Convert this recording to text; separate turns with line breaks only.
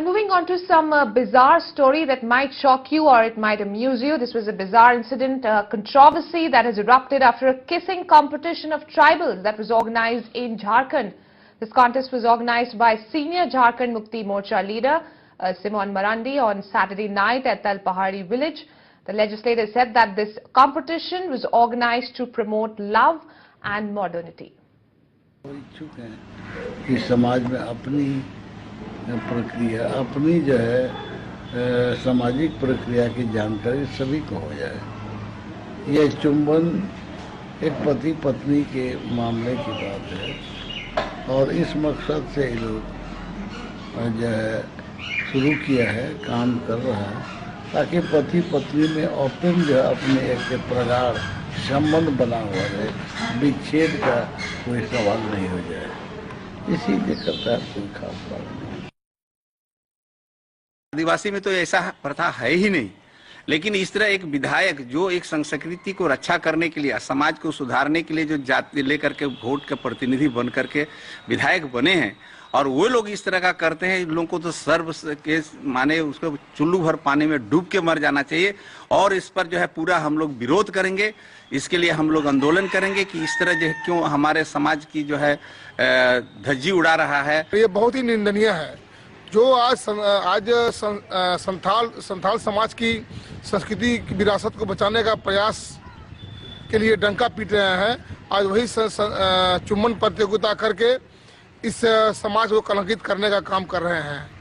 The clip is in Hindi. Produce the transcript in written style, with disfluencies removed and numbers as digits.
And moving on to some bizarre story that might shock you or it might amuse you. This was a bizarre incident, controversy that has erupted after a kissing competition of tribals that was organized in Jharkhand. This contest was organized by senior Jharkhand Mukti Morcha leader Simon Marandi on Saturday night at Talpahari village. The legislator said that this competition was organized to promote love and modernity.
प्रक्रिया अपनी जो है सामाजिक प्रक्रिया की जानकारी सभी को हो जाए। यह चुंबन एक पति पत्नी के मामले की बात है और इस मकसद से लोग जो है शुरू किया है, काम कर रहा है ताकि पति पत्नी में ओपन जो अपने एक प्रगाढ़ संबंध बना हुआ है, विच्छेद का कोई सवाल नहीं हो जाए, इसीलिए करता है, कोई खास बात नहीं।
आदिवासी में तो ऐसा प्रथा है ही नहीं, लेकिन इस तरह एक विधायक जो एक संस्कृति को रक्षा करने के लिए, समाज को सुधारने के लिए जो जाति लेकर के वोट के प्रतिनिधि बन करके विधायक बने हैं और वो लोग इस तरह का करते हैं, इन लोगों को तो सर्व के माने उसको चुल्लू भर पानी में डूब के मर जाना चाहिए। और इस पर जो है पूरा हम लोग विरोध करेंगे, इसके लिए हम लोग आंदोलन करेंगे कि इस तरह जो है क्यों हमारे समाज की जो है धज्जी उड़ा रहा है।
ये बहुत ही निंदनीय है जो आज संथाल समाज की संस्कृति की विरासत को बचाने का प्रयास के लिए डंका पीट रहे हैं। आज वही चुम्बन प्रतियोगिता करके इस समाज को कलंकित करने का काम कर रहे हैं।